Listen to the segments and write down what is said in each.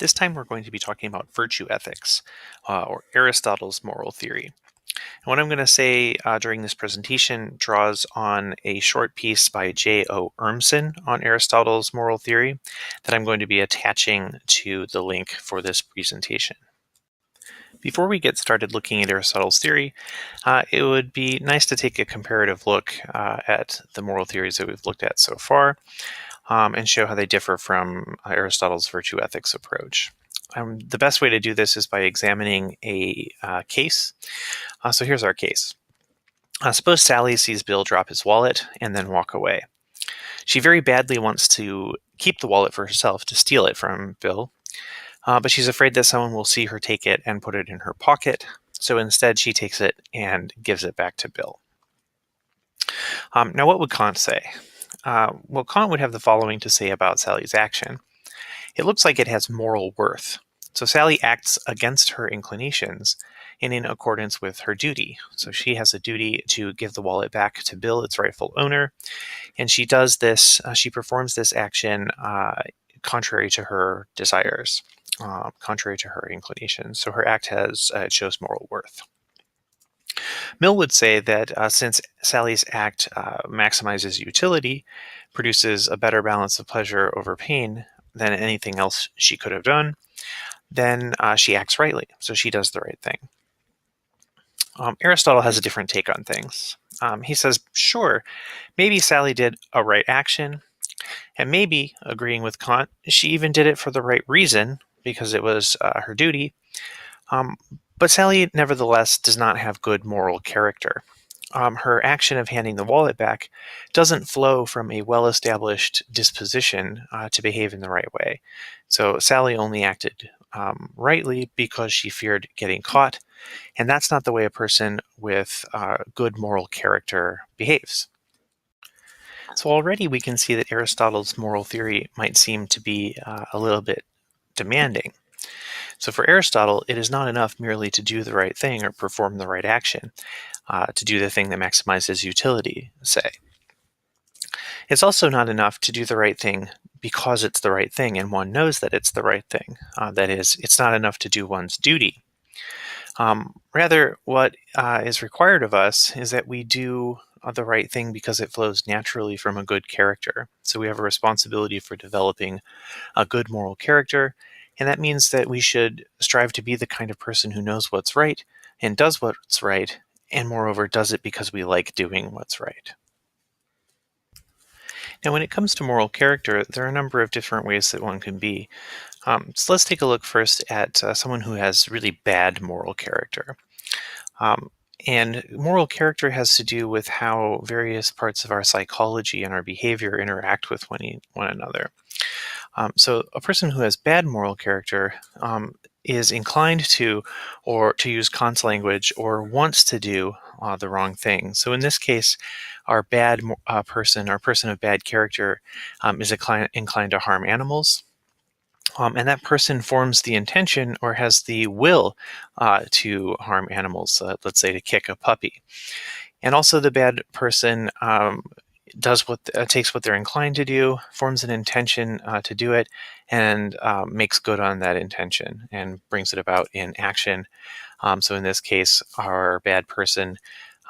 This time we're going to be talking about virtue ethics, or Aristotle's moral theory. And what I'm going to say during this presentation draws on a short piece by J.O. Urmson on Aristotle's moral theory that I'm going to be attaching to the link for this presentation. Before we get started looking at Aristotle's theory, it would be nice to take a comparative look at the moral theories that we've looked at so far, and show how they differ from Aristotle's virtue ethics approach. The best way to do this is by examining a case. So here's our case. Suppose Sally sees Bill drop his wallet and then walk away. She very badly wants to keep the wallet for herself, to steal it from Bill, but she's afraid that someone will see her take it and put it in her pocket, so instead she takes it and gives it back to Bill. Now what would Kant say? Well, Kant would have the following to say about Sally's action. It looks like it has moral worth. So Sally acts against her inclinations and in accordance with her duty. So she has a duty to give the wallet back to Bill, its rightful owner, and she does this, she performs this action contrary to her desires, contrary to her inclinations. So her act it shows moral worth. Mill would say that since Sally's act maximizes utility, produces a better balance of pleasure over pain than anything else she could have done, then she acts rightly, so she does the right thing. Aristotle has a different take on things. He says, sure, maybe Sally did a right action, and maybe, agreeing with Kant, she even did it for the right reason, because it was her duty, but Sally, nevertheless, does not have good moral character. Her action of handing the wallet back doesn't flow from a well-established disposition to behave in the right way. So Sally only acted rightly because she feared getting caught, and that's not the way a person with good moral character behaves. So already we can see that Aristotle's moral theory might seem to be a little bit demanding. So for Aristotle, it is not enough merely to do the right thing or perform the right action, to do the thing that maximizes utility, say. It's also not enough to do the right thing because it's the right thing and one knows that it's the right thing. That is, it's not enough to do one's duty. Rather, what is required of us is that we do the right thing because it flows naturally from a good character. So we have a responsibility for developing a good moral character, and that means that we should strive to be the kind of person who knows what's right and does what's right, and moreover does it because we like doing what's right. Now when it comes to moral character, there are a number of different ways that one can be. So let's take a look first at someone who has really bad moral character. And moral character has to do with how various parts of our psychology and our behavior interact with one another. So a person who has bad moral character is inclined to, or to use Kant's language, or wants to do the wrong thing. So in this case, our person of bad character is inclined to harm animals. And that person forms the intention or has the will to harm animals, let's say to kick a puppy. And also the bad person takes what they're inclined to do, forms an intention to do it, and makes good on that intention and brings it about in action. So in this case, our bad person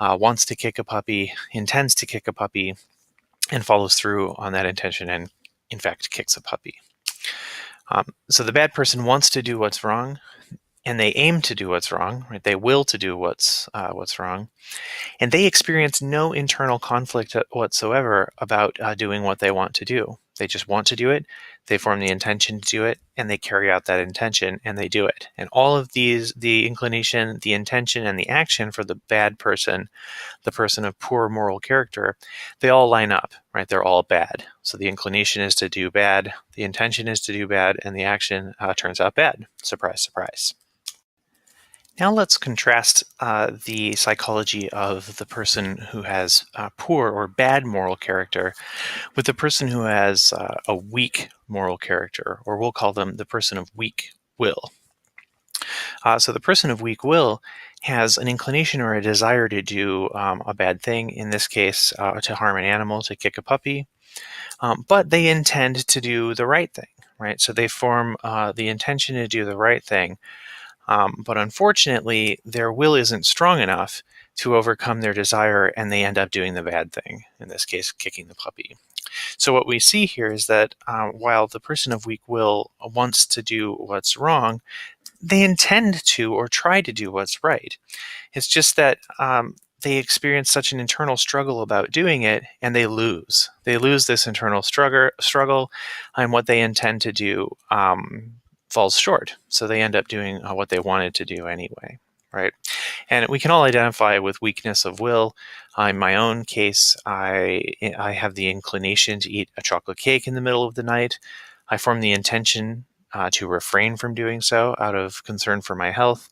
wants to kick a puppy, intends to kick a puppy, and follows through on that intention and, in fact, kicks a puppy. So the bad person wants to do what's wrong, and they aim to do what's wrong, right? They will to do what's wrong, and they experience no internal conflict whatsoever about doing what they want to do. They just want to do it, they form the intention to do it, and they carry out that intention, and they do it. And all of these, the inclination, the intention, and the action for the bad person, the person of poor moral character, they all line up, right? They're all bad. So the inclination is to do bad, the intention is to do bad, and the action turns out bad. Surprise, surprise. Now let's contrast the psychology of the person who has poor or bad moral character with the person who has a weak moral character, or we'll call them the person of weak will. So the person of weak will has an inclination or a desire to do a bad thing, in this case to harm an animal, to kick a puppy, but they intend to do the right thing. right? So they form the intention to do the right thing, but unfortunately, their will isn't strong enough to overcome their desire, and they end up doing the bad thing, in this case, kicking the puppy. So what we see here is that while the person of weak will wants to do what's wrong, they intend to or try to do what's right. It's just that they experience such an internal struggle about doing it, and they lose. They lose this internal struggle, and what they intend to do falls short. So they end up doing what they wanted to do anyway, right? And we can all identify with weakness of will. In my own case, I have the inclination to eat a chocolate cake in the middle of the night. I form the intention to refrain from doing so out of concern for my health,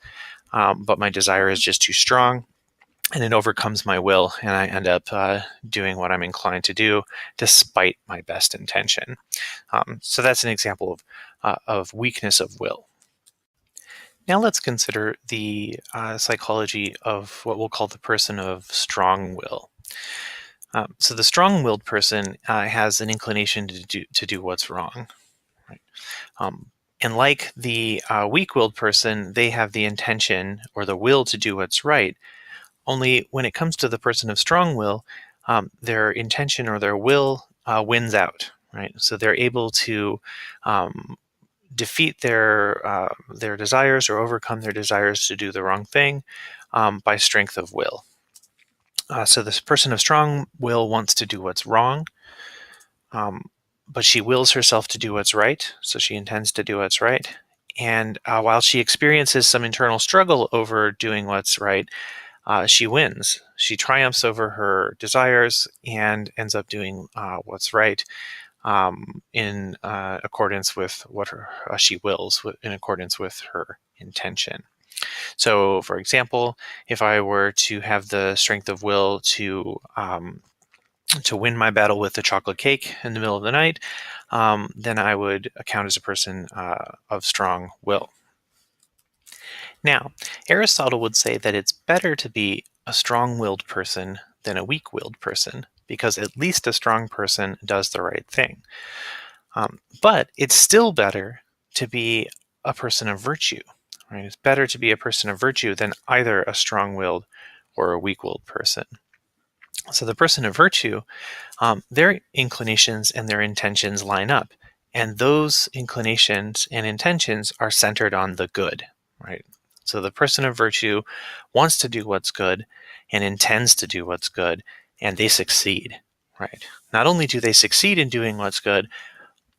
but my desire is just too strong, and it overcomes my will, and I end up doing what I'm inclined to do despite my best intention. So that's an example of weakness of will. Now let's consider the psychology of what we'll call the person of strong will. So the strong-willed person has an inclination to do what's wrong. Right? And like the weak-willed person, they have the intention or the will to do what's right. Only when it comes to the person of strong will, their intention or their will wins out. Right? So they're able to defeat their desires or overcome their desires to do the wrong thing by strength of will. So this person of strong will wants to do what's wrong, but she wills herself to do what's right. So she intends to do what's right. And while she experiences some internal struggle over doing what's right, she wins. She triumphs over her desires and ends up doing what's right in accordance with what she wills, in accordance with her intention. So, for example, if I were to have the strength of will to win my battle with the chocolate cake in the middle of the night, then I would count as a person of strong will. Now, Aristotle would say that it's better to be a strong-willed person than a weak-willed person, because at least a strong person does the right thing. But it's still better to be a person of virtue. Right? It's better to be a person of virtue than either a strong-willed or a weak-willed person. So the person of virtue, their inclinations and their intentions line up, and those inclinations and intentions are centered on the good, right? So the person of virtue wants to do what's good and intends to do what's good, and they succeed, right? Not only do they succeed in doing what's good,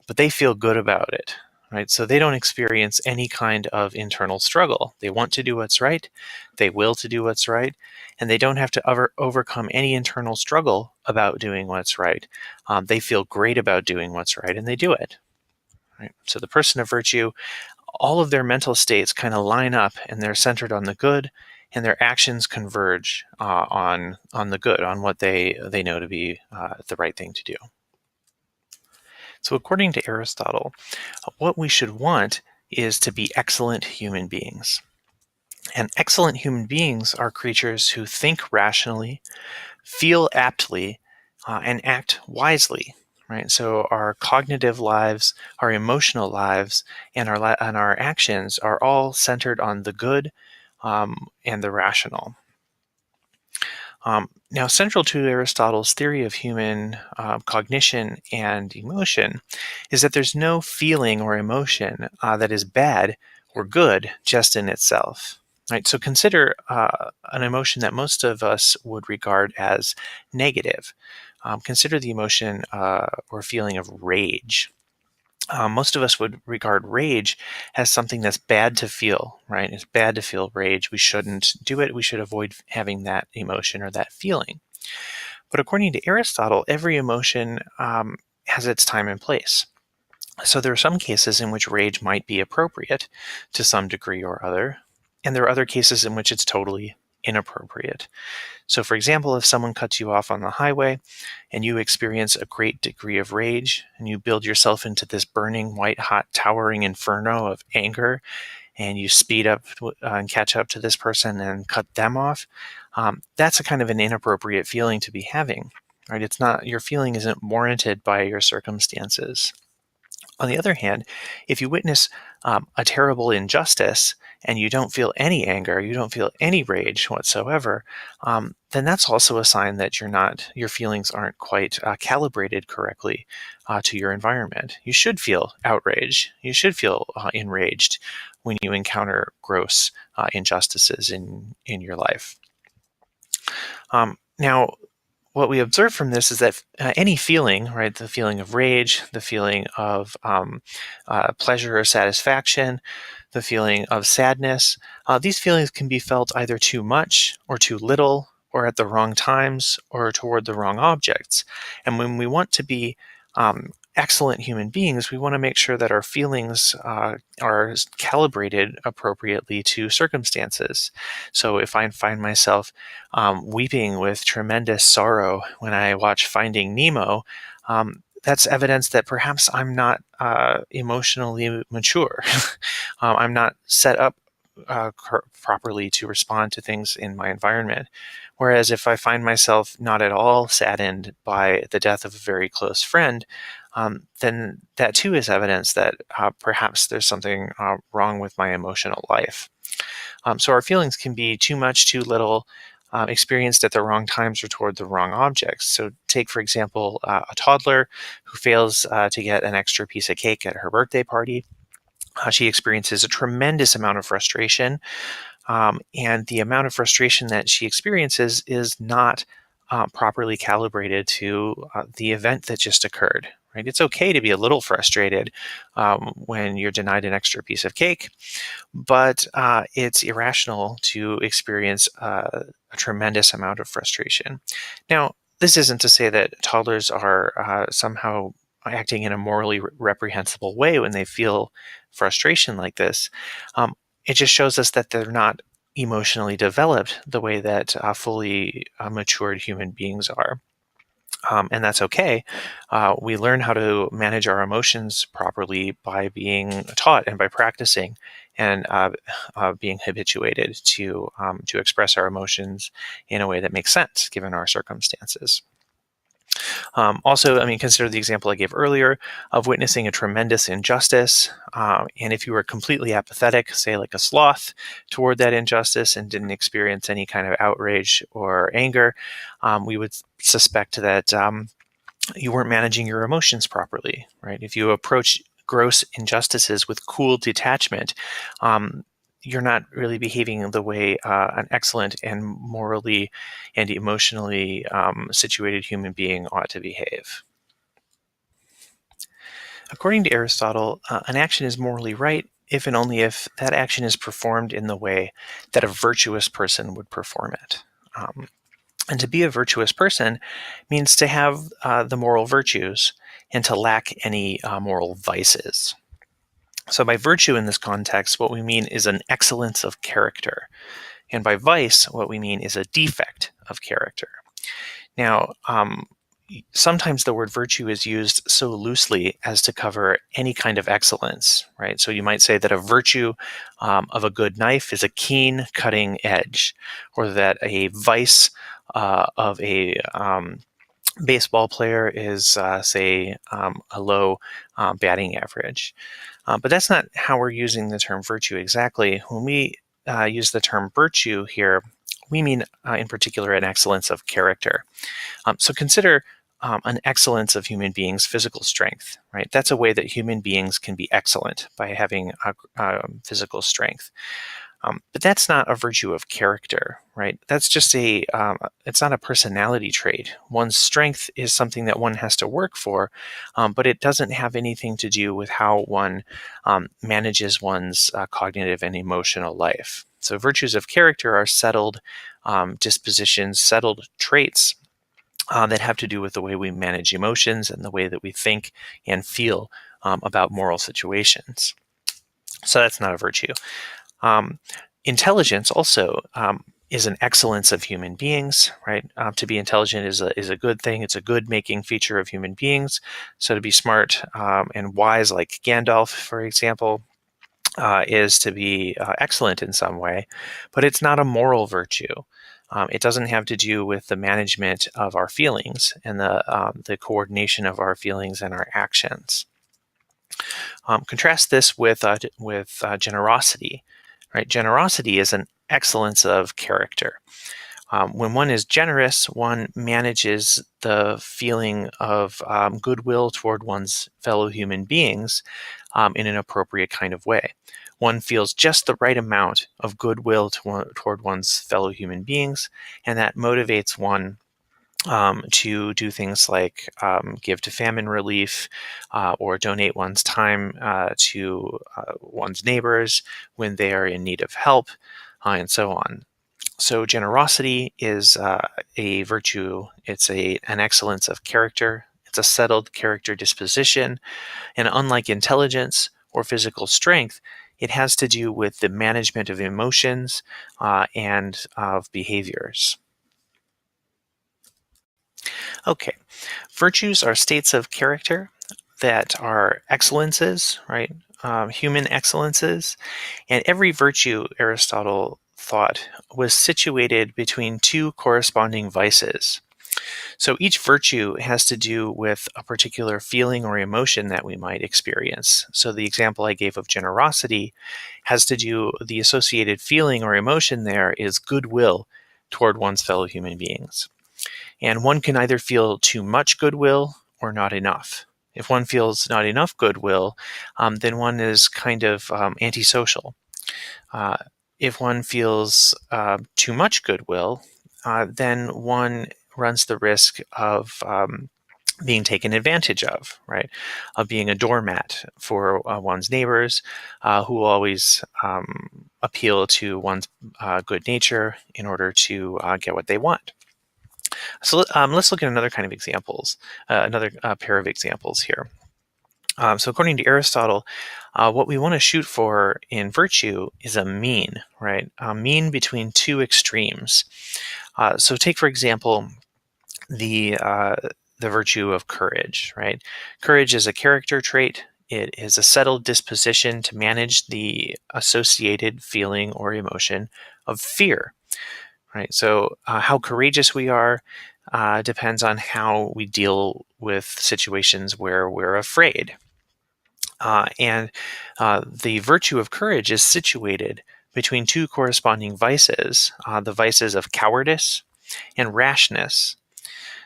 but they feel good about it, right? So they don't experience any kind of internal struggle. They want to do what's right, they will to do what's right, and they don't have to overcome any internal struggle about doing what's right. They feel great about doing what's right, and they do it. Right? So the person of virtue, all of their mental states kind of line up, and they're centered on the good, and their actions converge on the good, on what they know to be the right thing to do. So according to Aristotle, what we should want is to be excellent human beings. And excellent human beings are creatures who think rationally, feel aptly, and act wisely. Right? So our cognitive lives, our emotional lives, and our actions are all centered on the good and the rational. Now, central to Aristotle's theory of human cognition and emotion is that there's no feeling or emotion that is bad or good just in itself. Right? So consider an emotion that most of us would regard as negative. Consider the emotion or feeling of rage. Most of us would regard rage as something that's bad to feel, right? It's bad to feel rage. We shouldn't do it. We should avoid having that emotion or that feeling. But according to Aristotle, every emotion has its time and place. So there are some cases in which rage might be appropriate to some degree or other, and there are other cases in which it's totally inappropriate. So for example, if someone cuts you off on the highway and you experience a great degree of rage and you build yourself into this burning, white-hot, towering inferno of anger, and you speed up and catch up to this person and cut them off, that's a kind of an inappropriate feeling to be having, right? It's not, your feeling isn't warranted by your circumstances. On the other hand, if you witness a terrible injustice and you don't feel any anger, you don't feel any rage whatsoever, then that's also a sign that your feelings aren't quite calibrated correctly to your environment. You should feel outrage. You should feel enraged when you encounter gross injustices in your life. Now, what we observe from this is that any feeling, right, the feeling of rage, the feeling of pleasure or satisfaction, the feeling of sadness, these feelings can be felt either too much or too little, or at the wrong times, or toward the wrong objects. And when we want to be excellent human beings, we want to make sure that our feelings are calibrated appropriately to circumstances. So if I find myself weeping with tremendous sorrow when I watch Finding Nemo, that's evidence that perhaps I'm not emotionally mature. I'm not set up properly to respond to things in my environment. Whereas if I find myself not at all saddened by the death of a very close friend, then that too is evidence that perhaps there's something wrong with my emotional life. So our feelings can be too much, too little, experienced at the wrong times or toward the wrong objects. So take, for example, a toddler who fails to get an extra piece of cake at her birthday party. She experiences a tremendous amount of frustration, and the amount of frustration that she experiences is not properly calibrated to the event that just occurred. Right? It's okay to be a little frustrated when you're denied an extra piece of cake, but it's irrational to experience a tremendous amount of frustration. Now, this isn't to say that toddlers are somehow acting in a morally reprehensible way when they feel frustration like this. It just shows us that they're not emotionally developed the way that fully matured human beings are. And that's okay. We learn how to manage our emotions properly by being taught and by practicing and being habituated to express our emotions in a way that makes sense given our circumstances. Also, I mean, consider the example I gave earlier of witnessing a tremendous injustice. And if you were completely apathetic, say like a sloth, toward that injustice and didn't experience any kind of outrage or anger, we would suspect that you weren't managing your emotions properly, right? If you approach gross injustices with cool detachment, you're not really behaving the way an excellent and morally and emotionally situated human being ought to behave. According to Aristotle, an action is morally right if and only if that action is performed in the way that a virtuous person would perform it. And to be a virtuous person means to have the moral virtues and to lack any moral vices. So by virtue in this context, what we mean is an excellence of character. And by vice, what we mean is a defect of character. Now, sometimes the word virtue is used so loosely as to cover any kind of excellence, right? So you might say that a virtue of a good knife is a keen cutting edge, or that a vice of a baseball player is, say, a low batting average. But that's not how we're using the term virtue exactly. When we use the term virtue here, we mean in particular an excellence of character. So consider an excellence of human beings' physical strength, right? That's a way that human beings can be excellent, by having physical strength. But that's not a virtue of character, right? That's just it's not a personality trait. One's strength is something that one has to work for, but it doesn't have anything to do with how one manages one's cognitive and emotional life. So virtues of character are settled dispositions, settled traits that have to do with the way we manage emotions and the way that we think and feel about moral situations. So that's not a virtue. Intelligence also is an excellence of human beings, right? To be intelligent is a good thing. It's a good making feature of human beings. So to be smart and wise, like Gandalf, for example, is to be excellent in some way, but it's not a moral virtue. It doesn't have to do with the management of our feelings and the coordination of our feelings and our actions. Contrast this with generosity. Right? Generosity is an excellence of character. When one is generous, one manages the feeling of goodwill toward one's fellow human beings in an appropriate kind of way. One feels just the right amount of goodwill toward one's fellow human beings, and that motivates one to do things like give to famine relief or donate one's time to one's neighbors when they are in need of help, and so on. So generosity is a virtue. It's an excellence of character. It's a settled character disposition. And unlike intelligence or physical strength, it has to do with the management of emotions and of behaviors. Okay, virtues are states of character that are excellences, right? Human excellences. And every virtue, Aristotle thought, was situated between two corresponding vices. So each virtue has to do with a particular feeling or emotion that we might experience. So the example I gave of generosity has to do, the associated feeling or emotion there is goodwill toward one's fellow human beings. And one can either feel too much goodwill or not enough. If one feels not enough goodwill, then one is kind of antisocial. Uh, if one feels too much goodwill, then one runs the risk of being taken advantage of, right? Of being a doormat for one's neighbors who will always appeal to one's good nature in order to get what they want. So let's look at another kind of examples, another pair of examples here. So according to Aristotle, what we want to shoot for in virtue is a mean, right? A mean between two extremes. So take, for example, the virtue of courage, right? Courage is a character trait. It is a settled disposition to manage the associated feeling or emotion of fear, right? So how courageous we are depends on how we deal with situations where we're afraid. And the virtue of courage is situated between two corresponding vices, the vices of cowardice and rashness.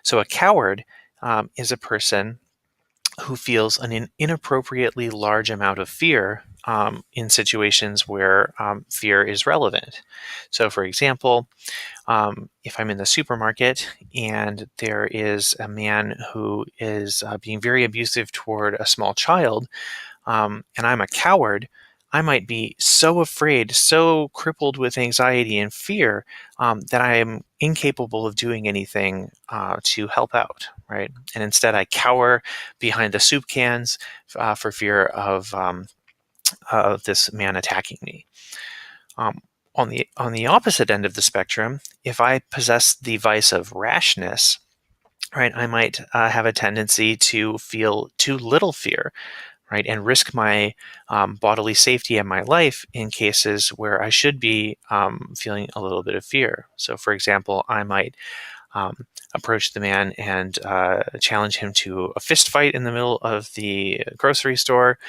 So a coward is a person who feels an inappropriately large amount of fear in situations where fear is relevant. So, for example, if I'm in the supermarket and there is a man who is being very abusive toward a small child, and I'm a coward, I might be so afraid, so crippled with anxiety and fear that I am incapable of doing anything to help out, right? And instead, I cower behind the soup cans for fear of this man attacking me. On the opposite end of the spectrum, if I possess the vice of rashness, right, I might have a tendency to feel too little fear, right, and risk my bodily safety and my life in cases where I should be feeling a little bit of fear. So, for example, I might approach the man and challenge him to a fist fight in the middle of the grocery store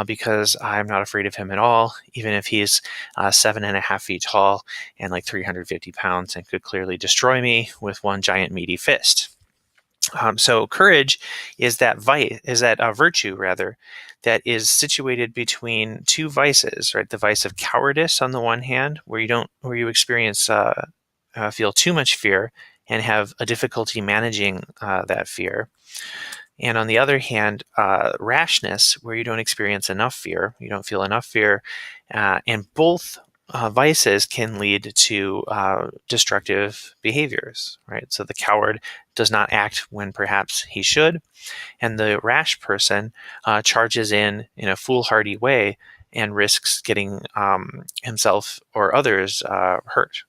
because I'm not afraid of him at all, even if he's 7.5 feet tall and like 350 pounds and could clearly destroy me with one giant meaty fist. So courage is that virtue rather that is situated between two vices, right? The vice of cowardice on the one hand, where you experience feel too much fear and have a difficulty managing that fear, and on the other hand, rashness, where you don't experience enough fear, you don't feel enough fear, and both vices can lead to destructive behaviors, right? So the coward does not act when perhaps he should, and the rash person charges in a foolhardy way and risks getting himself or others hurt.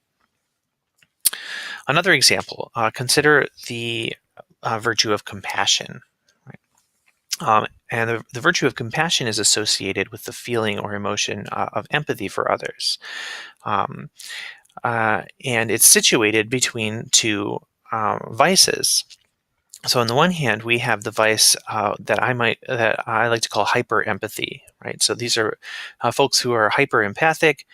Another example, consider the virtue of compassion. And the virtue of compassion is associated with the feeling or emotion of empathy for others. Um, and it's situated between two vices. So on the one hand, we have the vice that I like to call hyper empathy, right? So these are folks who are hyper empathic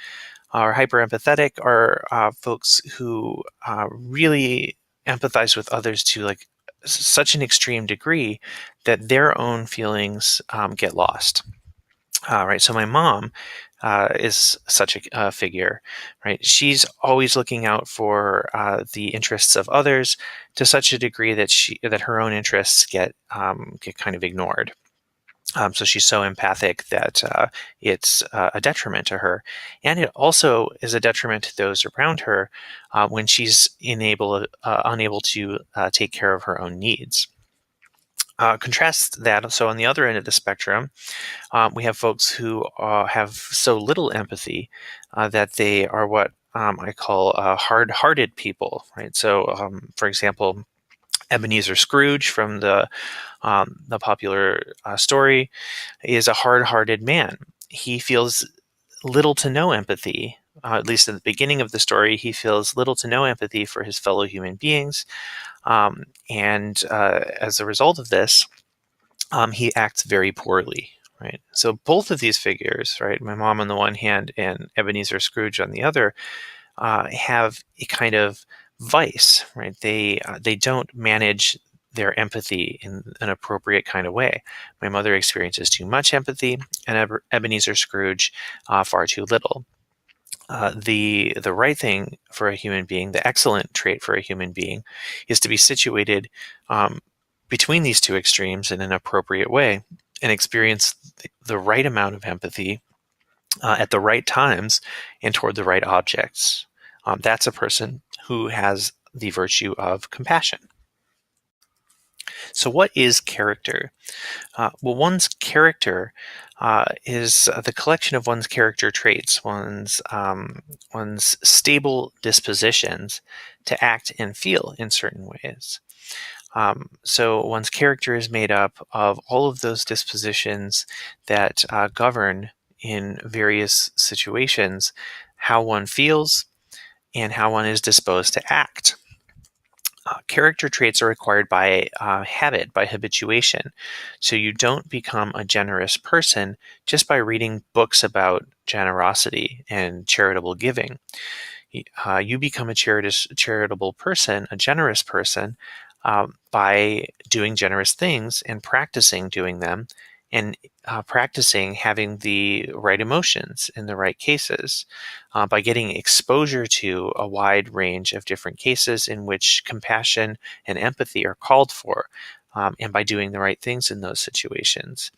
or hyper empathetic, are folks who really empathize with others to like such an extreme degree that their own feelings get lost. Right. So my mom is such a figure, right? She's always looking out for the interests of others to such a degree that her own interests get kind of ignored. So she's so empathic that it's a detriment to her, and it also is a detriment to those around her when she's unable to take care of her own needs. Contrast that. So on the other end of the spectrum, we have folks who have so little empathy that they are what I call hard-hearted people, right? So, for example, Ebenezer Scrooge from the popular story is a hard-hearted man. He feels little to no empathy. At least in the beginning of the story, he feels little to no empathy for his fellow human beings, and as a result of this, he acts very poorly, right? So both of these figures, right, my mom on the one hand and Ebenezer Scrooge on the other, have a kind of vice, right? They don't manage their empathy in an appropriate kind of way. My mother experiences too much empathy, and Ebenezer Scrooge far too little. The right thing for a human being, the excellent trait for a human being, is to be situated between these two extremes in an appropriate way and experience the right amount of empathy at the right times and toward the right objects. That's a person who has the virtue of compassion. So, what is character? Well, one's character is the collection of one's character traits, one's stable dispositions to act and feel in certain ways. So one's character is made up of all of those dispositions that govern in various situations how one feels and how one is disposed to act. Character traits are acquired by habit, by habituation. So you don't become a generous person just by reading books about generosity and charitable giving. You become a charitable person, a generous person, by doing generous things and practicing doing them, and practicing having the right emotions in the right cases, by getting exposure to a wide range of different cases in which compassion and empathy are called for. And by doing the right things in those situations.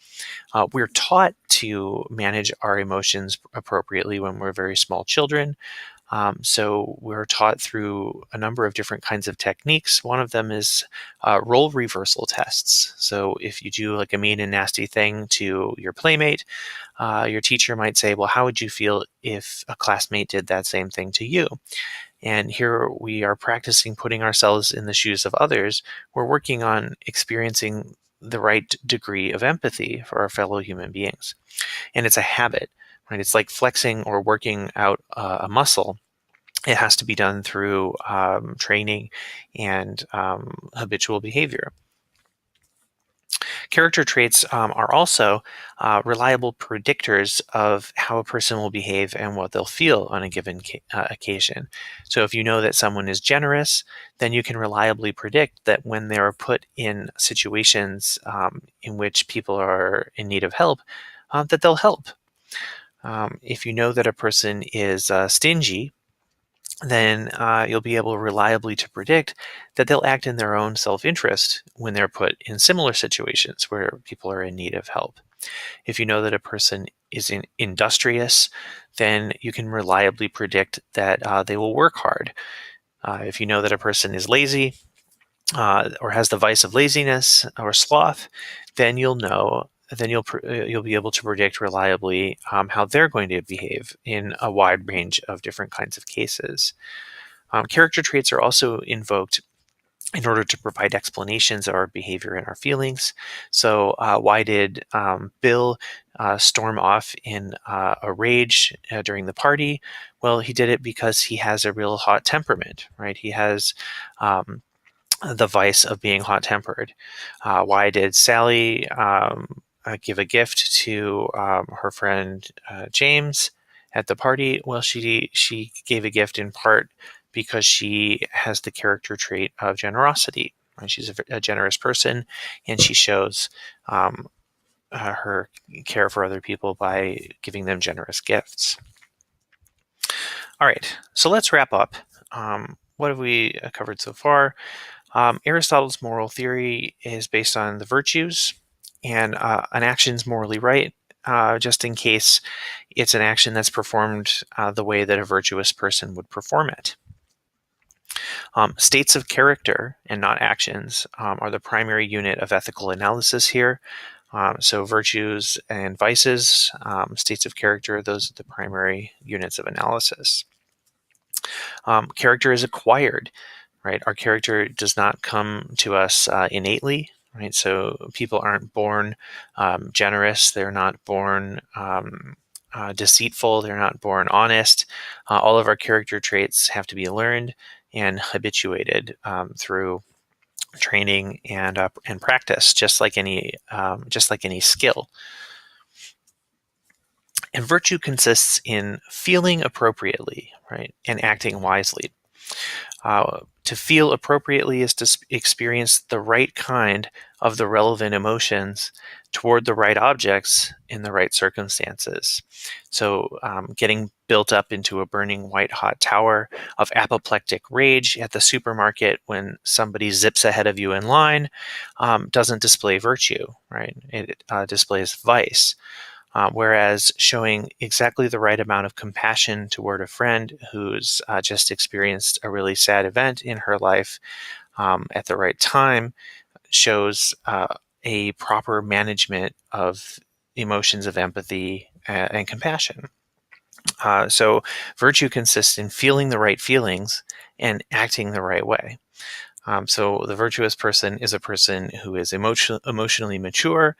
We're taught to manage our emotions appropriately when we're very small children. So we're taught through a number of different kinds of techniques. One of them is role reversal tests. So if you do like a mean and nasty thing to your playmate, your teacher might say, well, how would you feel if a classmate did that same thing to you? And here we are practicing putting ourselves in the shoes of others. We're working on experiencing the right degree of empathy for our fellow human beings. And it's a habit, right? It's like flexing or working out a muscle. It has to be done through training and habitual behavior. Character traits are also reliable predictors of how a person will behave and what they'll feel on a given occasion. So if you know that someone is generous, then you can reliably predict that when they're put in situations in which people are in need of help, that they'll help. If you know that a person is stingy, then you'll be able reliably to predict that they'll act in their own self-interest when they're put in similar situations where people are in need of help. If you know that a person is industrious, then you can reliably predict that they will work hard. If you know that a person is lazy or has the vice of laziness or sloth, then you'll be able to predict reliably how they're going to behave in a wide range of different kinds of cases. Character traits are also invoked in order to provide explanations of our behavior and our feelings. So, why did Bill storm off in a rage during the party? Well, he did it because he has a real hot temperament, right? He has the vice of being hot-tempered. Why did Sally give a gift to her friend James at the party? Well, she gave a gift in part because she has the character trait of generosity. Right? She's a generous person, and she shows her care for other people by giving them generous gifts. All right, so let's wrap up. What have we covered so far? Aristotle's moral theory is based on the virtues, and an action's morally right, just in case it's an action that's performed the way that a virtuous person would perform it. States of character and not actions are the primary unit of ethical analysis here. So virtues and vices, states of character, those are the primary units of analysis. Character is acquired, right? Our character does not come to us innately, right? So people aren't born generous. They're not born deceitful. They're not born honest. All of our character traits have to be learned and habituated through training and practice, just like any skill. And virtue consists in feeling appropriately, right, and acting wisely. To feel appropriately is to experience the right kind of the relevant emotions toward the right objects in the right circumstances. So getting built up into a burning white hot tower of apoplectic rage at the supermarket when somebody zips ahead of you in line doesn't display virtue, right? It displays vice. Whereas showing exactly the right amount of compassion toward a friend who's just experienced a really sad event in her life at the right time shows a proper management of emotions of empathy and compassion. So virtue consists in feeling the right feelings and acting the right way. So the virtuous person is a person who is emotionally mature,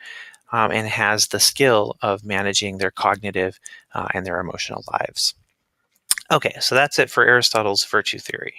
and has the skill of managing their cognitive and their emotional lives. Okay, so that's it for Aristotle's virtue theory.